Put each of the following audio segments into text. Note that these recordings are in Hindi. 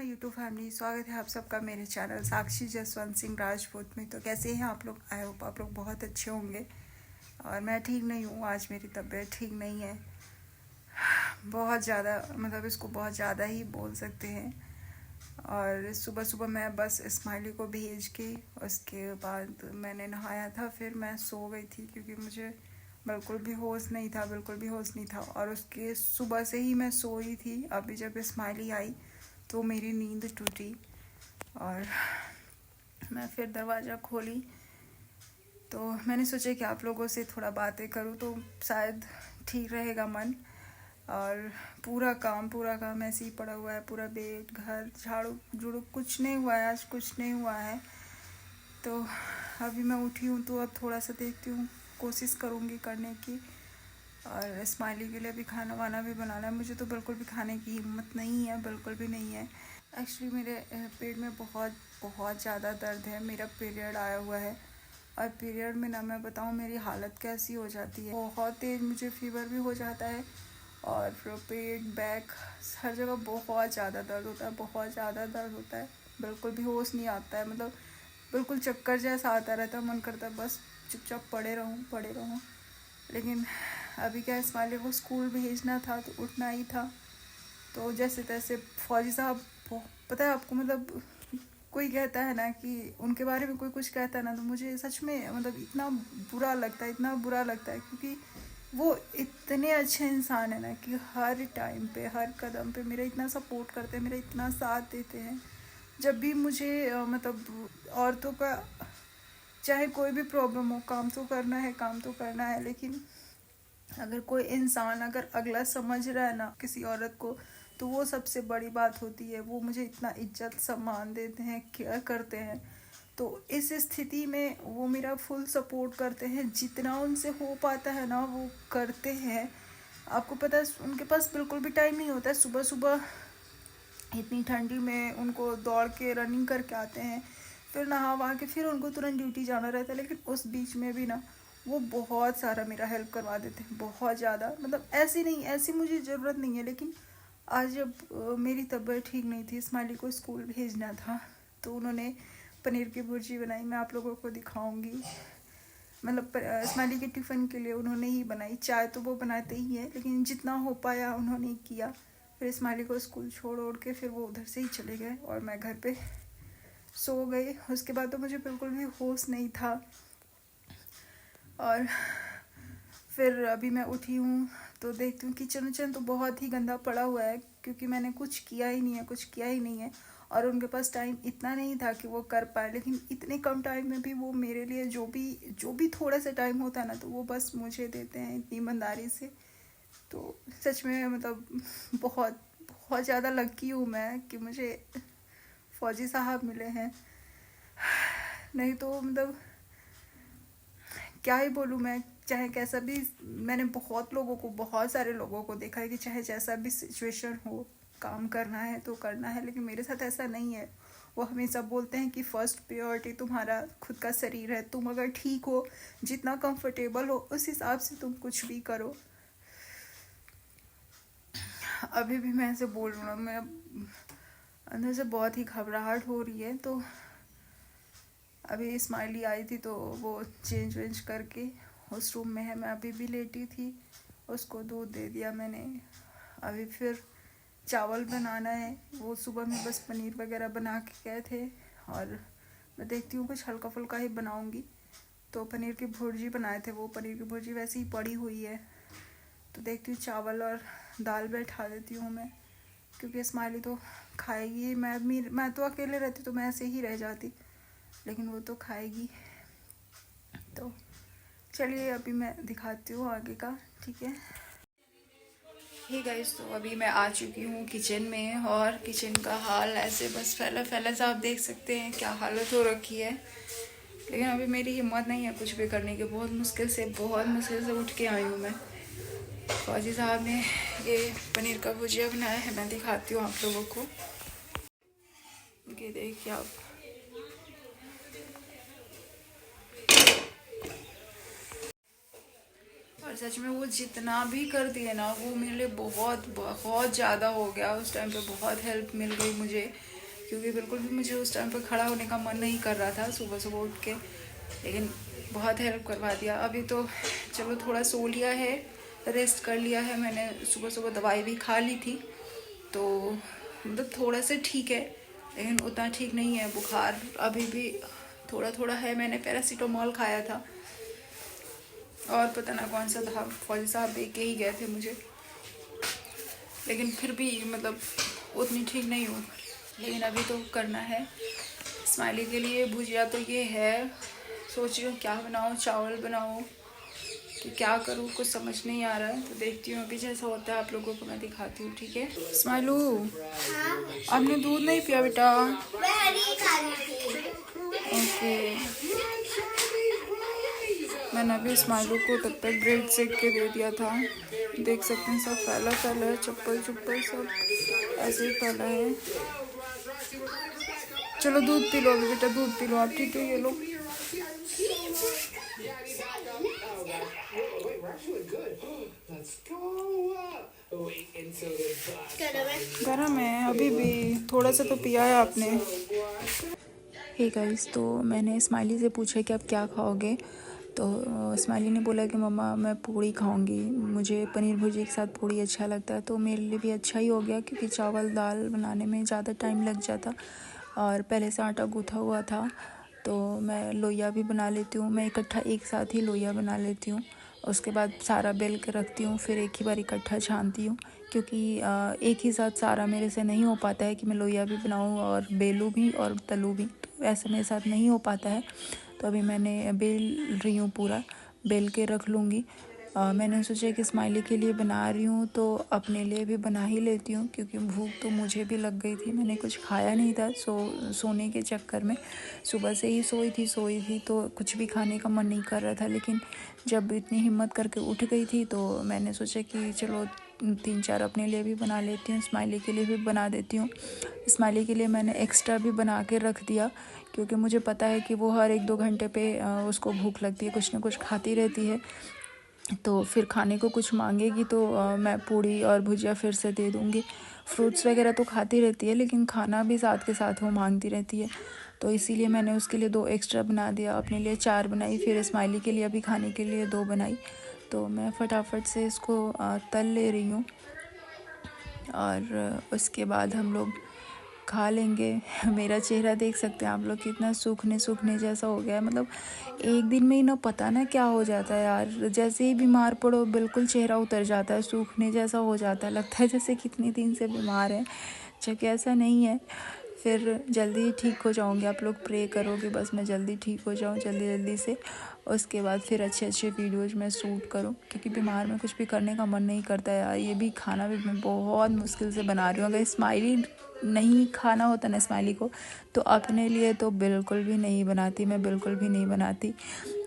यूट्यूब फैमिली, स्वागत है आप सबका मेरे चैनल साक्षी जसवंत सिंह राजपूत में। तो कैसे हैं आप लोग? आई होप आप लोग बहुत अच्छे होंगे। और मैं ठीक नहीं हूँ, आज मेरी तबीयत ठीक नहीं है बहुत ज़्यादा, मतलब इसको बहुत ज़्यादा ही बोल सकते हैं। और सुबह सुबह मैं बस स्माइली को भेज के उसके बाद मैंने नहाया था, फिर मैं सो गई थी क्योंकि मुझे बिल्कुल भी होश नहीं था, बिल्कुल भी होश नहीं था। और उसके सुबह से ही मैं सोई थी। अभी जब स्माइली आई तो मेरी नींद टूटी और मैं फिर दरवाज़ा खोली तो मैंने सोचा कि आप लोगों से थोड़ा बातें करूं तो शायद ठीक रहेगा मन। और पूरा काम ऐसे ही पड़ा हुआ है, पूरा बेड घर झाड़ू झूड़ू कुछ नहीं हुआ है, आज कुछ नहीं हुआ है। तो अभी मैं उठी हूँ तो अब थोड़ा सा देखती हूँ, कोशिश करूँगी करने की। और स्माइली के लिए भी खाना वाना भी बनाना है। मुझे तो बिल्कुल भी खाने की हिम्मत नहीं है, बिल्कुल भी नहीं है। एक्चुअली मेरे पेट में बहुत ज़्यादा दर्द है। मेरा पीरियड आया हुआ है और पीरियड में ना मैं बताऊँ मेरी हालत कैसी हो जाती है। बहुत तेज़ मुझे फीवर भी हो जाता है और फिर पेट बैक हर जगह बहुत ज़्यादा दर्द होता है, बहुत ज़्यादा दर्द होता है। बिल्कुल भी होश नहीं आता है, मतलब बिल्कुल चक्कर जैसा आता रहता है। मन करता है बस चुपचाप पड़े रहूँ। लेकिन अभी क्या, स्माइली को स्कूल भेजना था तो उठना ही था। तो जैसे तैसे फौजी साहब, पता है आपको, मतलब कोई कहता है ना कि उनके बारे में कोई कुछ कहता है ना, तो मुझे सच में मतलब इतना बुरा लगता है क्योंकि वो इतने अच्छे इंसान है ना कि हर टाइम पे हर कदम पे मेरा इतना सपोर्ट करते हैं, मेरा इतना साथ देते हैं। जब भी मुझे मतलब औरतों का चाहे कोई भी प्रॉब्लम हो, काम तो करना है। लेकिन अगर कोई इंसान, अगर अगला समझ रहा है ना किसी औरत को, तो वो सबसे बड़ी बात होती है। वो मुझे इतना इज्जत सम्मान देते हैं, केयर करते हैं। तो इस स्थिति में वो मेरा फुल सपोर्ट करते हैं, जितना उनसे हो पाता है ना वो करते हैं। आपको पता है उनके पास बिल्कुल भी टाइम नहीं होता है। सुबह सुबह इतनी ठंडी में उनको दौड़ के रनिंग करके आते हैं, फिर नहा वहा के फिर उनको तुरंत ड्यूटी जाना रहता है। लेकिन उस बीच में भी ना वो बहुत सारा मेरा हेल्प करवा देते हैं, बहुत ज़्यादा। मतलब ऐसी मुझे ज़रूरत नहीं है। लेकिन आज जब मेरी तबीयत ठीक नहीं थी, स्माइली को स्कूल भेजना था, तो उन्होंने पनीर की भुर्जी बनाई। मैं आप लोगों को दिखाऊंगी। मतलब स्माइली के टिफ़िन के लिए उन्होंने ही बनाई। चाय तो वो बनाते ही है, लेकिन जितना हो पाया उन्होंने किया। फिर स्माइली को स्कूल छोड़ के फिर वो उधर से ही चले गए और मैं घर पे सो गई। उसके बाद तो मुझे बिल्कुल भी होश नहीं था। और फिर अभी मैं उठी हूँ तो देखती हूँ किचन तो बहुत ही गंदा पड़ा हुआ है, क्योंकि मैंने कुछ किया ही नहीं है। और उनके पास टाइम इतना नहीं था कि वो कर पाए। लेकिन इतने कम टाइम में भी वो मेरे लिए जो भी थोड़ा सा टाइम होता है ना, तो वो बस मुझे देते हैं इतनी ईमानदारी से। तो सच में मतलब बहुत बहुत ज़्यादा लकी हूँ मैं कि मुझे फौजी साहब मिले हैं। नहीं तो मतलब क्या ही बोलूँ मैं। चाहे कैसा भी, मैंने बहुत सारे लोगों को देखा है कि चाहे जैसा भी सिचुएशन हो, काम करना है तो करना है। लेकिन मेरे साथ ऐसा नहीं है। वो हमेशा बोलते हैं कि फर्स्ट प्रायोरिटी तुम्हारा खुद का शरीर है। तुम अगर ठीक हो, जितना कंफर्टेबल हो, उस हिसाब से तुम कुछ भी करो। अभी भी मैं ऐसे बोल रहा हूँ, मैं अंदर से बहुत ही घबराहट हो रही है। तो अभी स्माइली आई थी तो वो चेंज वेंज करके उस रूम में है। मैं अभी भी लेटी थी, उसको दूध दे दिया मैंने। अभी फिर चावल बनाना है। वो सुबह में बस पनीर वगैरह बना के गए थे और मैं देखती हूँ कुछ हल्का फुल्का ही बनाऊँगी। तो पनीर की भुर्जी बनाए थे, वो पनीर की भुर्जी वैसे ही पड़ी हुई है। तो देखती हूँ चावल और दाल बैठा देती हूँ मैं, क्योंकि स्माइली तो खाएगी। मैं तो अकेले रहती तो मैं ऐसे ही रह जाती, लेकिन वो तो खाएगी। तो चलिए अभी मैं दिखाती हूँ आगे का, ठीक है। हे गाइस, तो अभी मैं आ चुकी हूँ किचन में और किचन का हाल ऐसे बस फैला सा आप देख सकते हैं क्या हालत हो रखी है। लेकिन अभी मेरी हिम्मत नहीं है कुछ भी करने की। बहुत मुश्किल से उठ के आई हूँ मैं। फौजी साहब ने ये पनीर का भुजिया बनाया है, मैं दिखाती हूँ आप लोगों को। ये देखिए आप, और सच में वो जितना भी कर दिए ना, वो मेरे लिए बहुत बहुत ज़्यादा हो गया। उस टाइम पे बहुत हेल्प मिल गई मुझे, क्योंकि बिल्कुल भी मुझे उस टाइम पे खड़ा होने का मन नहीं कर रहा था सुबह सुबह उठ के, लेकिन बहुत हेल्प करवा दिया। अभी तो चलो थोड़ा सो लिया है, रेस्ट कर लिया है मैंने, सुबह सुबह दवाई भी खा ली थी, तो मतलब थोड़ा सा ठीक है, लेकिन उतना ठीक नहीं है। बुखार अभी भी थोड़ा थोड़ा है। मैंने पैरासीटामोल खाया था और पता ना कौन सा था, फौजी साहब दे के ही गए थे मुझे, लेकिन फिर भी मतलब उतनी ठीक नहीं हूँ। लेकिन अभी तो करना है। स्माइली के लिए भुजिया तो ये है, सोच रही हूँ क्या बनाऊँ, चावल बनाऊँ कि क्या करूँ, कुछ समझ नहीं आ रहा है। तो देखती हूँ अभी जैसा होता है आप लोगों को मैं दिखाती हूँ, ठीक है। स्माइलू, आपने दूध नहीं पिया बेटा? ओके, मैंने अभी स्माइलू को तब तक ब्रेड सेक के दे दिया था। देख सकते हैं सब फैला फैला है, चप्पल चुप्पल सब ऐसे ही फैला है। चलो दूध पी लो अभी बेटा, दूध पी लो आप, ठीक है। ये लो। गरम है अभी भी, थोड़ा सा तो पिया है आपने। हे गाइस, तो मैंने स्माइली से पूछा कि आप क्या खाओगे, तो स्माइली ने बोला कि मम्मा मैं पूड़ी खाऊंगी, मुझे पनीर भुर्जी के साथ पूड़ी अच्छा लगता है। तो मेरे लिए भी अच्छा ही हो गया, क्योंकि चावल दाल बनाने में ज़्यादा टाइम लग जाता और पहले से आटा गूँथा हुआ था। तो मैं लोइया भी बना लेती हूँ, मैं इकट्ठा एक साथ ही लोइया बना लेती हूँ, उसके बाद सारा बेल के रखती हूँ, फिर एक ही बार इकट्ठा छानती हूँ, क्योंकि एक ही साथ सारा मेरे से नहीं हो पाता है कि मैं लोइया भी बनाऊँ और बेलूँ भी और तलूँ भी, तो ऐसा मेरे साथ नहीं हो पाता है। तो अभी मैंने बेल रही हूँ, पूरा बेल के रख लूँगी। मैंने सोचा कि स्माइली के लिए बना रही हूँ तो अपने लिए भी बना ही लेती हूँ, क्योंकि भूख तो मुझे भी लग गई थी। मैंने कुछ खाया नहीं था सोने के चक्कर में, सुबह से ही सोई थी तो कुछ भी खाने का मन नहीं कर रहा था। लेकिन जब इतनी हिम्मत करके उठ गई थी तो मैंने सोचा कि चलो 3-4 अपने लिए भी बना लेती हूँ, स्माइली के लिए भी बना देती हूँ। स्माइली के लिए मैंने एक्स्ट्रा भी बना के रख दिया, क्योंकि मुझे पता है कि वो हर 1-2 घंटे पे उसको भूख लगती है, कुछ ना कुछ खाती रहती है, तो फिर खाने को कुछ मांगेगी तो मैं पूड़ी और भुजिया फिर से दे दूँगी। फ्रूट्स वगैरह तो खाती रहती है, लेकिन खाना भी साथ के साथ वो मांगती रहती है, तो इसीलिए मैंने उसके लिए 2 एक्स्ट्रा बना दिया, अपने लिए 4 बनाई, फिर स्माइली के लिए अभी खाने के लिए 2 बनाई। तो मैं फटाफट से इसको तल ले रही हूँ और उसके बाद हम लोग खा लेंगे। मेरा चेहरा देख सकते हैं आप लोग, कितना सूखने जैसा हो गया है। मतलब एक दिन में ही ना पता ना क्या हो जाता है यार, जैसे ही बीमार पड़ो बिल्कुल चेहरा उतर जाता है, सूखने जैसा हो जाता है, लगता है जैसे कितने दिन से बीमार है, जबकि ऐसा नहीं है। फिर जल्दी ठीक हो जाऊँगी, आप लोग प्रे करोगे बस मैं जल्दी ठीक हो जाऊँ जल्दी से। उसके बाद फिर अच्छे वीडियोज़ में शूट करूँ, क्योंकि बीमार में कुछ भी करने का मन नहीं करता है यार। ये भी खाना भी मैं बहुत मुश्किल से बना रही हूँ। अगर स्माइली नहीं खाना होता ना स्माइली को, तो अपने लिए तो बिल्कुल भी नहीं बनाती, मैं बिल्कुल भी नहीं बनाती।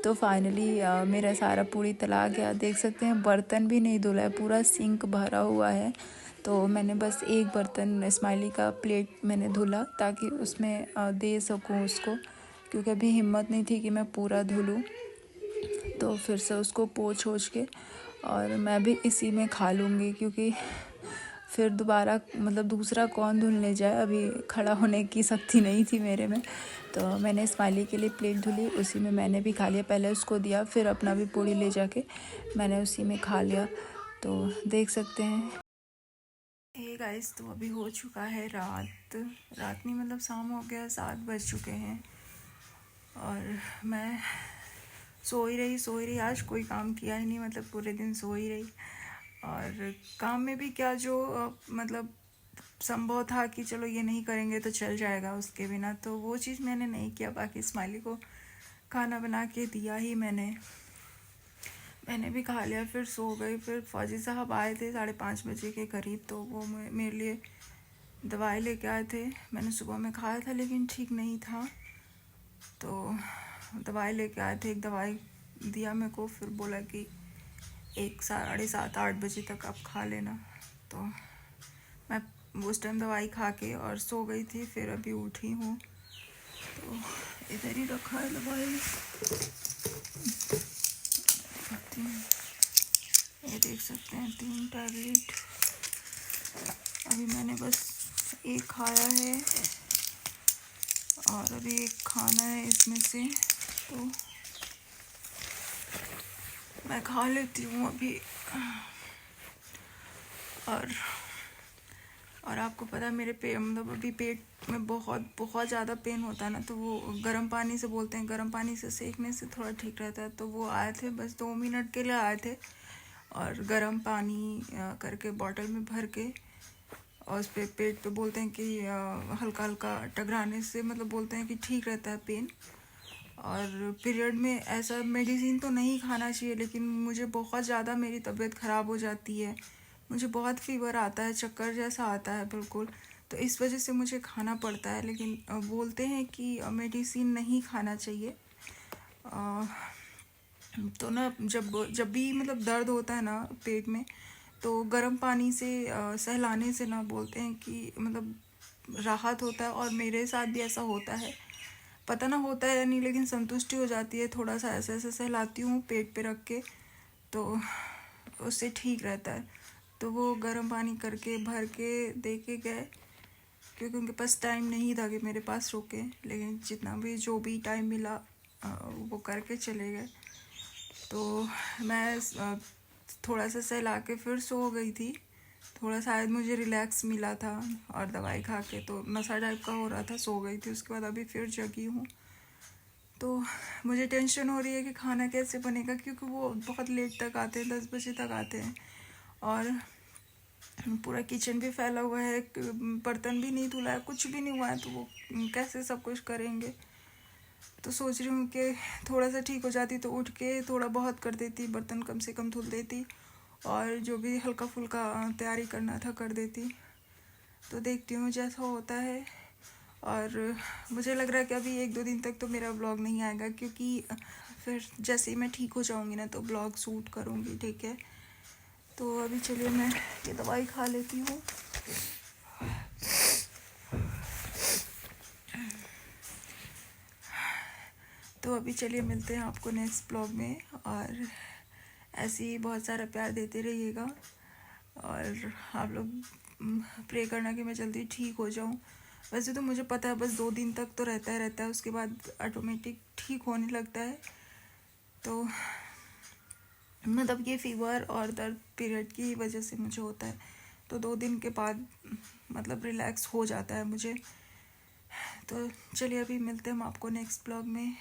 तो फाइनली मेरा सारा पूरी तला गया, देख सकते हैं बर्तन भी नहीं धुला है, पूरा सिंक भरा हुआ है। तो मैंने बस एक बर्तन स्माइली का प्लेट मैंने धुला, ताकि उसमें दे सकूँ उसको, क्योंकि अभी हिम्मत नहीं थी कि मैं पूरा धुलूँ। तो फिर से उसको पोंछ के और मैं भी इसी में खा लूँगी, क्योंकि फिर दोबारा मतलब दूसरा कौन धुलने जाए, अभी खड़ा होने की शक्ति नहीं थी मेरे में। तो मैंने स्माइली के लिए प्लेट धुली, उसी में मैंने भी खा लिया, पहले उसको दिया फिर अपना भी पूड़ी ले जाके मैंने उसी में खा लिया। तो देख सकते हैं। हे गाइस, तो अभी हो चुका है रात नहीं मतलब शाम हो गया, 7 बज चुके हैं और मैं सो ही रही। आज कोई काम किया ही नहीं, मतलब पूरे दिन सो ही रही। और काम में भी क्या, जो मतलब संभव था कि चलो ये नहीं करेंगे तो चल जाएगा उसके बिना, तो वो चीज़ मैंने नहीं किया। बाकी स्माइली को खाना बना के दिया ही मैंने भी खा लिया, फिर सो गई। फिर फौजी साहब आए थे 5:30 बजे के करीब, तो वो मेरे लिए दवाई लेके आए थे। मैंने सुबह में खाया था लेकिन ठीक नहीं था, तो दवाई लेके आए थे। एक दवाई दिया मेरे को, फिर बोला कि 7:30-8 बजे तक आप खा लेना। तो मैं उस टाइम दवाई खा के और सो गई थी, फिर अभी उठी हूँ। तो इधर ही रखा है दवाई, दिखाती हूँ। ये देख सकते हैं 3 टैबलेट। अभी मैंने बस एक खाया है और अभी एक खाना है इसमें से, तो मैं खा लेती हूँ अभी। और आपको पता है मेरे मतलब अभी पेट में बहुत बहुत ज़्यादा पेन होता है ना, तो वो गर्म पानी से बोलते हैं, गर्म पानी से सेकने से थोड़ा ठीक रहता है। तो वो आए थे, बस 2 मिनट के लिए आए थे और गर्म पानी करके बॉटल में भर के, और उस पर पेट पे बोलते हैं कि हल्का हल्का टकराने से मतलब बोलते हैं कि ठीक रहता है पेन। और पीरियड में ऐसा मेडिसिन तो नहीं खाना चाहिए, लेकिन मुझे बहुत ज़्यादा मेरी तबीयत ख़राब हो जाती है, मुझे बहुत फीवर आता है, चक्कर जैसा आता है बिल्कुल, तो इस वजह से मुझे खाना पड़ता है। लेकिन बोलते हैं कि मेडिसिन नहीं खाना चाहिए। तो ना जब भी मतलब दर्द होता है ना पेट में, तो गर्म पानी से सहलाने से ना बोलते हैं कि मतलब राहत होता है। और मेरे साथ भी ऐसा होता है, पता ना होता है या नहीं, लेकिन संतुष्टि हो जाती है। थोड़ा सा ऐसे ऐसे सहलाती हूँ पेट पे रख के, तो उससे ठीक रहता है। तो वो गर्म पानी करके भर के दे के गए, क्योंकि उनके पास टाइम नहीं था कि मेरे पास रुके, लेकिन जितना भी जो भी टाइम मिला वो करके चले गए। तो मैं थोड़ा सा सहला के फिर सो गई थी, थोड़ा शायद मुझे रिलैक्स मिला था, और दवाई खा के तो नशा टाइप का हो रहा था, सो गई थी। उसके बाद अभी फिर जगी हूँ, तो मुझे टेंशन हो रही है कि खाना कैसे बनेगा, क्योंकि वो बहुत लेट तक आते हैं, 10 बजे तक आते हैं, और पूरा किचन भी फैला हुआ है, बर्तन भी नहीं धुला है, कुछ भी नहीं हुआ है, तो वो कैसे सब कुछ करेंगे। तो सोच रही हूँ कि थोड़ा सा ठीक हो जाती तो उठ के थोड़ा बहुत कर देती, बर्तन कम से कम धुल देती, और जो भी हल्का फुल्का तैयारी करना था कर देती। तो देखती हूँ जैसा होता है। और मुझे लग रहा है कि अभी 1-2 दिन तक तो मेरा ब्लॉग नहीं आएगा, क्योंकि फिर जैसे ही मैं ठीक हो जाऊँगी ना तो ब्लॉग शूट करूँगी, ठीक है। तो अभी चलिए मैं ये दवाई खा लेती हूँ। तो अभी चलिए मिलते हैं आपको नेक्स्ट ब्लॉग में, और ऐसे ही बहुत सारा प्यार देते रहिएगा, और आप लोग प्रे करना कि मैं जल्दी ठीक हो जाऊँ। वैसे तो मुझे पता है बस 2 दिन तक तो रहता है, उसके बाद ऑटोमेटिक ठीक होने लगता है। तो मतलब ये फीवर और दर्द पीरियड की वजह से मुझे होता है, तो 2 दिन के बाद मतलब रिलैक्स हो जाता है मुझे। तो चलिए अभी मिलते हैं हम आपको नेक्स्ट ब्लॉग में।